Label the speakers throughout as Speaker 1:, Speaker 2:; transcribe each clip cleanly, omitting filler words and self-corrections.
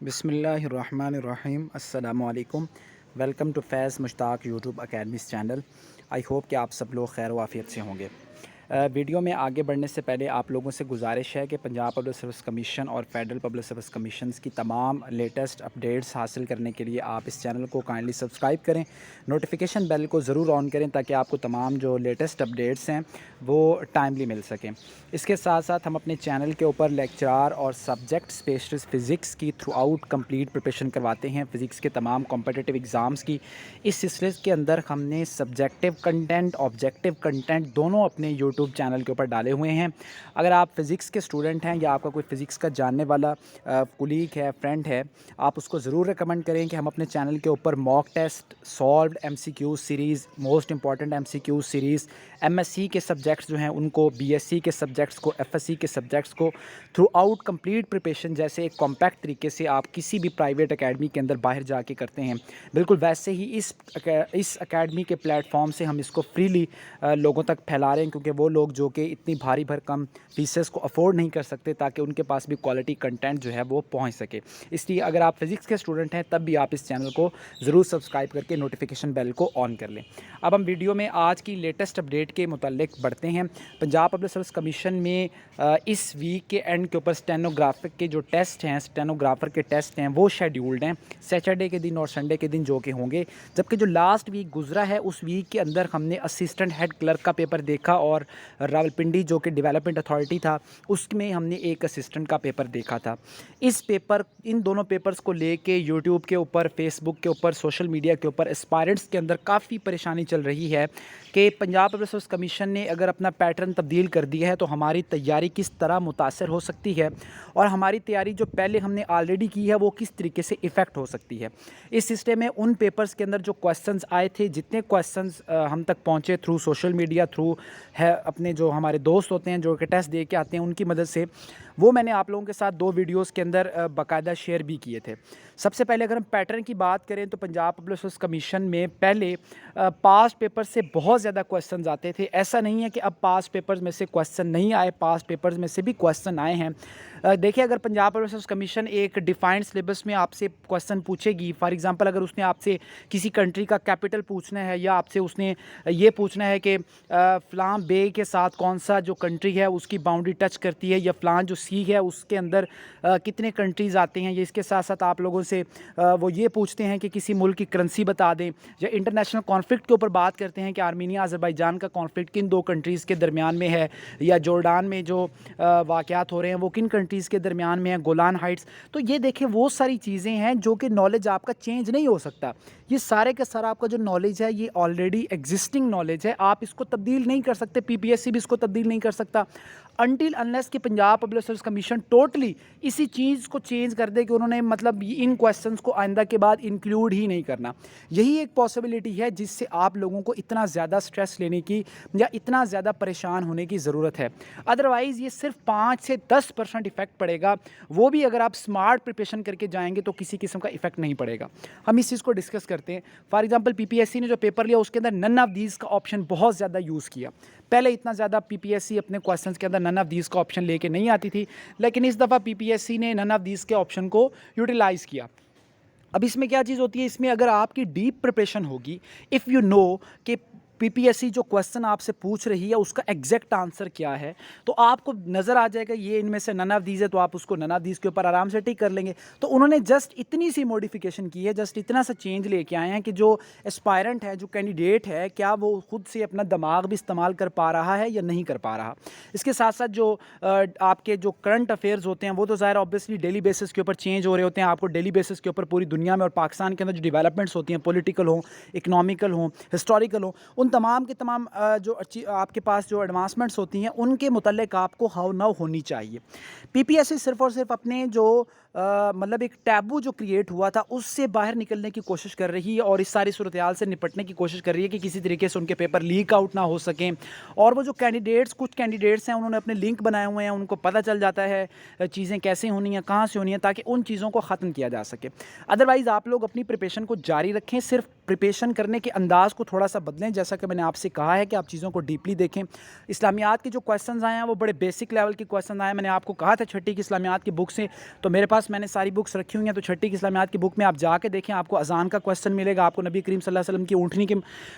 Speaker 1: بسم اللہ الرحمن الرحیم السلام علیکم. Welcome to Faiz Mushtaq YouTube academies channel. I hope کہ آپ سب لوگ خیر و عافیت سے ہوں گے. ویڈیو میں آگے بڑھنے سے پہلے آپ لوگوں سے گزارش ہے کہ پنجاب پبلک سروس کمیشن اور فیڈرل پبلک سروس کمیشنز کی تمام لیٹسٹ اپڈیٹس حاصل کرنے کے لیے آپ اس چینل کو کائنڈلی سبسکرائب کریں. نوٹیفیکیشن بیل کو ضرور آن کریں تاکہ آپ کو تمام جو لیٹسٹ اپڈیٹس ہیں وہ ٹائملی مل سکیں. اس کے ساتھ ساتھ ہم اپنے چینل کے اوپر لیکچرار اور سبجیکٹ اسپیشلسٹ فزکس کی تھرو آؤٹ کمپلیٹ پریپریشن کرواتے ہیں. فزکس کے تمام کمپٹیٹیو ایگزامس کی اس سلسلے کے اندر ہم نے سبجیکٹیو کنٹینٹ آبجیکٹیو کنٹینٹ دونوں اپنے یوٹیوب چینل کے اوپر ڈالے ہوئے ہیں. اگر آپ فزکس کے اسٹوڈنٹ ہیں یا آپ کا کوئی فزکس کا جاننے والا کولیگ ہے، فرینڈ ہے، آپ اس کو ضرور ریکمنڈ کریں کہ ہم اپنے چینل کے اوپر mock test, solved M C Q series, most important M C Q series, M S C کے سبجیکٹس جو ہیں ان کو، بی ایس سی کے سبجیکٹس کو، ایف ایس سی کے سبجیکٹس کو تھرو آؤٹ کمپلیٹ پریپریشن جیسے ایک کمپیکٹ طریقے سے آپ کسی بھی پرائیویٹ اکیڈمی کے اندر باہر جا کے کرتے ہیں، بالکل ویسے ہی اس اکیڈمی کے پلیٹ فارم سے ہم اس کو فریلی لوگوں تک پھیلا رہے ہیں، کیونکہ وہ لوگ جو کہ اتنی بھاری بھرکم فیسز کو افورڈ نہیں کر سکتے تاکہ ان کے پاس بھی کوالٹی کنٹینٹ جو ہے وہ پہنچ سکے. اس لیے اگر آپ فزکس کے اسٹوڈنٹ ہیں تب بھی آپ اس چینل کو ضرور سبسکرائب کر کے نوٹیفیکیشن بیل کو آن کر لیں. اب ہم ویڈیو میں آج کی لیٹسٹ اپڈیٹ کے متعلق بڑھتے ہیں. پنجاب پبلک سروس کمیشن میں اس ویک کے اینڈ کے اوپر اسٹینوگرافک کے جو ٹیسٹ ہیں، اسٹینوگرافر کے ٹیسٹ ہیں، وہ شیڈیولڈ ہیں سیٹرڈے کے دن اور سنڈے کے دن جو کہ ہوں گے. جبکہ جو لاسٹ ویک گزرا ہے اس ویک کے اندر ہم نے اسسٹنٹ ہیڈ کلرک کا پیپر دیکھا اور راولپنڈی جو کہ ڈیولپمنٹ اتھارٹی تھا اس میں ہم نے ایک اسسٹنٹ کا پیپر دیکھا تھا. ان دونوں پیپرز کو لے کے یوٹیوب کے اوپر، فیس بک کے اوپر، سوشل میڈیا کے اوپر اسپائرنٹس کے اندر کافی پریشانی چل رہی ہے کہ پنجاب پبلک سروس کمیشن نے اگر اپنا پیٹرن تبدیل کر دیا ہے تو ہماری تیاری کس طرح متاثر ہو سکتی ہے اور ہماری تیاری جو پہلے ہم نے آلریڈی کی ہے وہ کس طریقے سے افیکٹ ہو سکتی ہے. اس سسٹم میں ان پیپرز کے اندر جو کویسچنز آئے تھے، جتنے کویسچنز ہم تک پہنچے تھرو سوشل میڈیا، تھرو ہے اپنے جو ہمارے دوست ہوتے ہیں جو کہ ٹیسٹ دے کے آتے ہیں ان کی مدد سے، وہ میں نے آپ لوگوں کے ساتھ 2 ویڈیوز کے اندر باقاعدہ شیئر بھی کیے تھے. سب سے پہلے اگر ہم پیٹرن کی بات کریں تو پنجاب پبلک سروس کمیشن میں پہلے پاس پیپر سے بہت زیادہ کویسچنز آتے تھے. ایسا نہیں ہے کہ اب پاس پیپرز میں سے کویسچن نہیں آئے، پاس پیپرز میں سے بھی کویسچن آئے ہیں. دیکھیں، اگر پنجاب پبلک سروس کمیشن ایک ڈیفائنڈ سلیبس میں آپ سے کویسچن پوچھے گی، فار ایگزامپل اگر اس نے آپ سے کسی کنٹری کا کیپٹل پوچھنا ہے یا آپ سے اس نے یہ پوچھنا ہے کہ فلاں بے کے ساتھ کون سا جو کنٹری ہے اس کی باؤنڈری ٹچ کرتی ہے، یا فلاں جو سی ہے اس کے اندر کتنے کنٹریز آتے ہیں، یا اس کے ساتھ ساتھ آپ لوگوں سے وہ یہ پوچھتے ہیں کہ کسی ملک کی کرنسی بتا دیں، یا انٹرنیشنل کانفلکٹ کے اوپر بات کرتے ہیں کہ آرمینیا آذربائیجان کا کانفلکٹ کن 2 کنٹریز کے درمیان میں ہے، یا جورڈان میں جو واقعات ہو رہے ہیں وہ کن کنٹریز کے درمیان میں ہیں، گولان ہائٹس. تو یہ دیکھیں وہ ساری چیزیں ہیں جو کہ نالج آپ کا چینج نہیں ہو سکتا. یہ سارے کا سارا آپ کا جو نالج ہے یہ آلریڈی ایگزسٹنگ نالج ہے، آپ اس کو تبدیل نہیں کر سکتے. پی پی ایس سی بھی اس کو تبدیل نہیں کر سکتا انٹل انلیس کہ Punjab public service commission totally اسی چیز کو چینج کر دے کہ انہوں نے مطلب ان کویسچنس کو آئندہ کے بعد انکلوڈ ہی نہیں کرنا. یہی ایک پاسبلٹی ہے جس سے آپ لوگوں کو اتنا زیادہ سٹریس لینے کی یا اتنا زیادہ پریشان ہونے کی ضرورت ہے. ادروائز یہ صرف 5 سے 10% افیکٹ پڑے گا، وہ بھی اگر آپ سمارٹ پریپریشن کر کے جائیں گے تو کسی قسم کا افیکٹ نہیں پڑے گا. ہم اس چیز کو ڈسکس کرتے ہیں. For example P P S C نے جو پیپر لیا اس کے اندر نن آف دیز کا آپشن بہت زیادہ یوز کیا. پہلے اتنا زیادہ پی پی ایس سی اپنے کویسچنس کے اندر نن آف دیز کا آپشن لے کے نہیں آتی تھی، لیکن اس دفعہ پی پی ایس سی نے نن آف دیز کے آپشن کو یوٹیلائز کیا. اب اس میں کیا چیز ہوتی ہے، اس میں اگر آپ کی ڈیپ پریپریشن ہوگی، اف یو نو کہ پی پی ایس سی جو کویسچن آپ سے پوچھ رہی ہے اس کا ایگزیکٹ آنسر کیا ہے، تو آپ کو نظر آ جائے گا یہ ان میں سے نن آف دیز ہے، تو آپ اس کو نن آف دیز کے اوپر آرام سے ٹک کر لیں گے. تو انہوں نے جسٹ اتنی سی موڈیفیکیشن کی ہے، جسٹ اتنا سا چینج لے کے آئے ہیں کہ جو اسپائرنٹ ہے، جو کینڈیڈیٹ ہے، کیا وہ خود سے اپنا دماغ بھی استعمال کر پا رہا ہے یا نہیں کر پا رہا. اس کے ساتھ ساتھ جو آپ کے جو کرنٹ افیئرز ہوتے ہیں وہ تو ظاہر آبویسلی ڈیلی بیسس کے اوپر چینج ہو رہے ہوتے ہیں. آپ کو ڈیلی بیسس کے اوپر پوری دنیا میں اور پاکستان کے اندر جو ڈیولپمنٹس ہوتی ہیں، پولیٹیکل ہوں، اکنامیکل ہوں، ہسٹوریکل ہوں، ان تمام کے تمام جو آپ کے پاس جو ایڈوانسمنٹس ہوتی ہیں ان کے متعلق آپ کو ہاؤ ناؤ ہونی چاہیے. پی پی ایس سی صرف اور صرف اپنے جو مطلب ایک ٹیبو جو کریٹ ہوا تھا اس سے باہر نکلنے کی کوشش کر رہی ہے اور اس ساری صورتحال سے نپٹنے کی کوشش کر رہی ہے کہ کسی طریقے سے ان کے پیپر لیک آؤٹ نہ ہو سکیں. اور وہ جو کچھ کینڈیڈیٹس ہیں انہوں نے اپنے لنک بنائے ہوئے ہیں، ان کو پتہ چل جاتا ہے چیزیں کیسے ہونی ہیں، کہاں سے ہونی ہیں، تاکہ ان چیزوں کو ختم کیا جا سکے. ادروائز آپ لوگ اپنی پریپریشن کو جاری رکھیں. صرف प्रिपरेशन करने के अंदाज़ को थोड़ा सा बदलें। जैसा कि मैंने आपसे कहा है कि आप चीज़ों को डीपली देखें। इस्लामियात के जो क्वेश्चंस आए हैं वो बड़े बेसिक लेवल के क्वेश्चन आए हैं। मैंने आपको कहा था छठी की इस्लामियात की बुक से, तो मेरे पास मैंने सारी बुक्स रखी हुई हैं, तो छठी की इस्लामियात की बुक में आप जाके देखें, आपको अज़ान का क्वेश्चन मिलेगा, आपको नबी करीम सल्लल्लाहु अलैहि वसल्लम की ऊँटनी के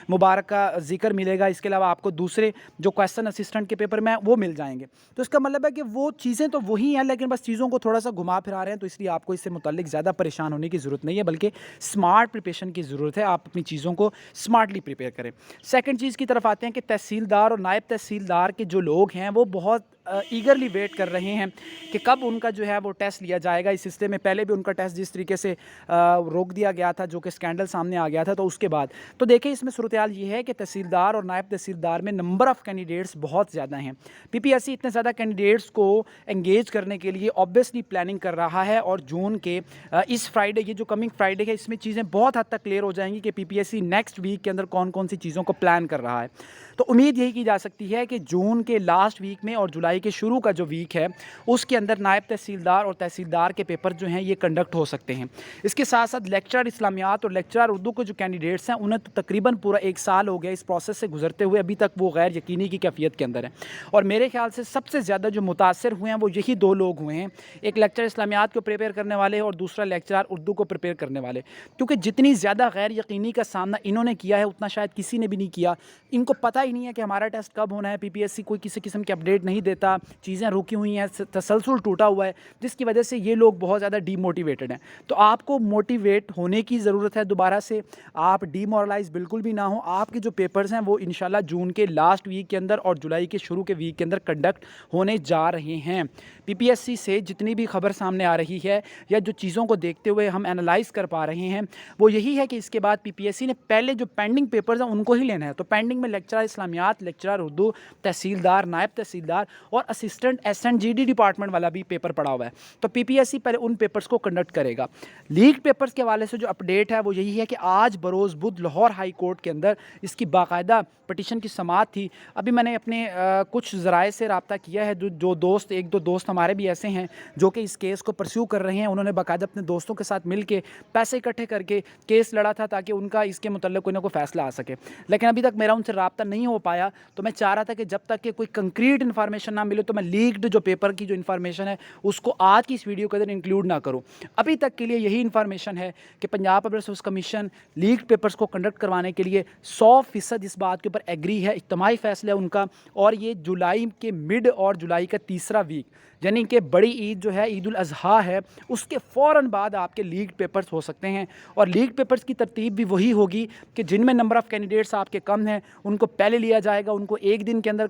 Speaker 1: मुबारक का जिक्र मिलेगा। इसके अलावा आपको दूसरे जो क्वेश्चन असिस्टेंट के पेपर में वो मिल जाएंगे। तो इसका मतलब है कि वो चीज़ें तो वही हैं, लेकिन बस चीज़ों को थोड़ा सा घुमा फिरा रहे हैं। तो इसलिए आपको इससे मुताल्लिक ज़्यादा परेशान होने की ज़रूरत नहीं है, बल्कि स्मार्ट प्रिपरेशन की ज़रूरत है। आप अपनी चीज़ों को स्मार्टली प्रिपेयर करें। सेकंड चीज़ की तरफ आते हैं कि तहसीलदार और नायब तहसीलदार के जो लोग हैं वो बहुत ईगरली वेट कर रहे हैं कि कब उनका जो है वो टेस्ट लिया जाएगा। इस सिलसिले में पहले भी उनका टेस्ट जिस तरीके से रोक दिया गया था, जो कि स्कैंडल सामने आ गया था, तो उसके बाद तो देखिए इसमें सूरत हाल ये है कि तहसीलदार और नायब तहसीलदार में नंबर ऑफ़ कैंडिडेट्स बहुत ज़्यादा हैं। पीपीएससी इतने ज़्यादा कैंडिडेट्स को एंगेज करने के लिए ऑब्वियसली प्लानिंग कर रहा है, और जून के इस फ्राइडे, ये जो कमिंग फ्राइडे है, इसमें चीज़ें बहुत हद तक क्लियर हो जाएंगी कि पीपीएससी नेक्स्ट वीक के अंदर कौन कौन सी चीज़ों को प्लान कर रहा है। तो उम्मीद यही की जा सकती है कि जून के लास्ट वीक में और जुलाई के शुरू का जो वीक है उसके अंदर नायब तहसीलदार और तहसीलदार के पेपर जो हैं ये कंडक्ट हो सकते हैं। इसके साथ साथ लेक्चरर इस्लामियात और लेक्चरर उर्दू के जो कैंडिडेट्स हैं उन्हें तो तकरीबन पूरा 1 साल हो गया इस प्रोसेस से गुजरते हुए, अभी तक वो गैर यकीनी की कैफियत के अंदर है। और मेरे ख्याल से सबसे ज़्यादा जो मुतासर हुए हैं वो यही 2 लोग हुए हैं, एक लेक्चर इस्लामियात को प्रिपेयर करने वाले और दूसरा लेक्चरर उर्दू को प्रिपेयर करने वाले। क्योंकि जितनी ज़्यादा गैर यकीनी का सामना इन्होंने किया है उतना शायद किसी ने भी नहीं किया। इनको पता ही नहीं है कि हमारा टेस्ट कब होना है, पीपीएससी कोई किसी किस्म की अपडेट नहीं देता, चीज़ें रुकी हुई हैं, तसलसल टूटा हुआ है, जिसकी वजह से ये लोग बहुत ज़्यादा डीमोटिवेटेड हैं। तो आपको मोटिवेट होने की ज़रूरत है दोबारा से, आप डीमोरलाइज बिल्कुल भी ना हो। आपके जो पेपर्स हैं वो इंशाल्लाह जून के लास्ट वीक के अंदर और जुलाई के शुरू के वीक के अंदर कंडक्ट होने जा रहे हैं। पीपीएससी से जितनी भी खबर सामने आ रही है या जो चीज़ों को देखते हुए हम एनालाइज़ कर पा रहे हैं वो यही है कि इसके बाद पीपीएससी ने पहले जो पेंडिंग पेपर्स हैं उनको ही लेना है। तो पेंडिंग में लेक्चरर इस्लामियात, लेक्चरर उर्दू, तहसीलदार, नायब तहसीलदार और असिस्टेंट एसएनजीडी डिपार्टमेंट वाला भी पेपर पड़ा हुआ है। तो पीपीएससी पहले उन पेपर्स को कंडक्ट करेगा। लीक पेपर्स के हवाले से जो अपडेट है वो यही है कि आज बरोज़ बुध लाहौर हाई कोर्ट के अंदर इसकी बाकायदा पटिशन की समाअत थी। अभी मैंने अपने कुछ ज़राए से रब्ता किया है, जो दोस्त, 1-2 दोस्त हमारे भी ऐसे हैं जो कि इस केस को परस्यू कर रहे हैं। उन्होंने बाकायदा अपने दोस्तों के साथ मिल के पैसे इकट्ठे करके केस लड़ा था ताकि उनका इसके मुतल्लिक़ कोई ना कोई फ़ैसला आ सके, लेकिन अभी तक मेरा उनसे रब्ता नहीं हो पाया। तो मैं चाह रहा था कि जब तक कि कोई कंक्रीट इन्फॉर्मेशन ना मिले तो मैं लीक्ड जो पेपर की जो इन्फॉर्मेशन है उसको आज की इस वीडियो के अंदर इंक्लूड ना करूं। अभी तक के लिए यही इन्फॉर्मेशन है कि Punjab public service commission leaked papers को कंडक्ट करवाने के लिए 100% इस बात के ऊपर एग्री है, इज्तिमाई फैसला है उनका। और ये जुलाई के मिड और जुलाई का तीसरा वीक, यानी कि बड़ी ईद जो है, ईद उल अज़हा है, उसके फ़ौरन बाद आपके लीक्ड पेपर्स हो सकते हैं। और लीक्ड पेपर्स की तरतीब भी वही होगी कि जिनमें नंबर ऑफ़ कैंडिडेट्स आपके कम हैं उनको पहले लिया जाएगा, उनको 1 दिन के अंदर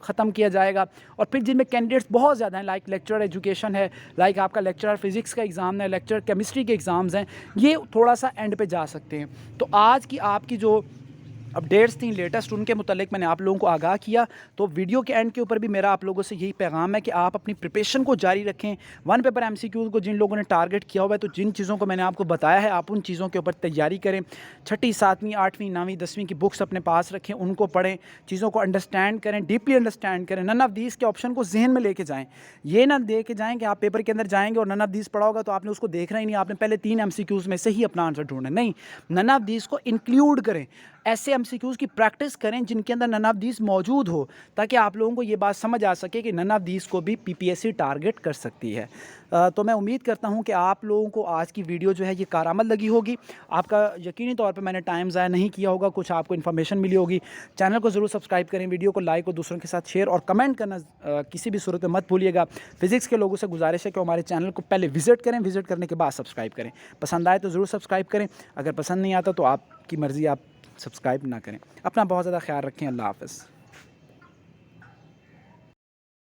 Speaker 1: ख़त्म किया जाएगा। और फिर जिनमें कैंडिडेट्स बहुत ज़्यादा हैं, लाइक लेक्चरर एजुकेशन है, लाइक आपका लेक्चरर फिज़िक्स का एग्ज़ाम है, लेक्चरर केमिस्ट्री के एग्ज़ाम्स हैं, ये थोड़ा सा एंड पे जा सकते हैं। तो आज की आपकी जो अपडेट्स थी लेटेस्ट, उनके मुतालिक मैंने आप लोगों को आगाह किया। तो वीडियो के एंड के ऊपर भी मेरा आप लोगों से यही पैगाम है कि आप अपनी प्रिपरेशन को जारी रखें। 1 पेपर MCQ को जिन लोगों ने टारगेट किया हुआ है, तो जिन चीज़ों को मैंने आपको बताया है आप उन चीज़ों के ऊपर तैयारी करें। 6ठी, 7वीं, 8वीं, 9वीं, 10वीं की बुक्स अपने पास रखें, उनको पढ़ें, चीज़ों को अंडरस्टैंड करें, डीपली अंडरस्टैंड करें। नन ऑफ दीज़ के ऑप्शन को जहन में लेके जाएँ। ये ना दे के जाएँ कि आप पेपर के अंदर जाएंगे और नन ऑफ दीज़ पढ़ा होगा तो आपने उसको देखना ही नहीं, आपने पहले 3 MCQs में से ही अपना आंसर ढूंढना। नहीं, नन ऑफ दीज़ को इंक्लूड करें, ऐसे MCQs की प्रैक्टिस करें जिनके अंदर नन ऑफ दीज मौजूद हो, ताकि आप लोगों को ये बात समझ आ सके कि नन ऑफ दीज को भी पीपीएससी टारगेट कर सकती है। तो मैं उम्मीद करता हूं कि आप लोगों को आज की वीडियो जो है ये कारआमद लगी होगी। आपका यकीनी तौर पे मैंने टाइम ज़ाया नहीं किया होगा, कुछ आपको इन्फॉर्मेशन मिली होगी। चैनल को ज़रूर सब्सक्राइब करें, वीडियो को लाइक और दूसरों के साथ शेयर और कमेंट करना किसी भी सूरत में मत भूलिएगा। फिज़िक्स के लोगों से गुजारिश है कि हमारे चैनल को पहले विज़िट करें, विज़िट करने के बाद सब्सक्राइब करें। पसंद आए तो ज़रूर सब्सक्राइब करें, अगर पसंद नहीं आता तो आपकी मर्ज़ी, आप सब्सक्राइब ना करें। अपना बहुत ज़्यादा ख्याल रखें। अल्लाह हाफ़िज़।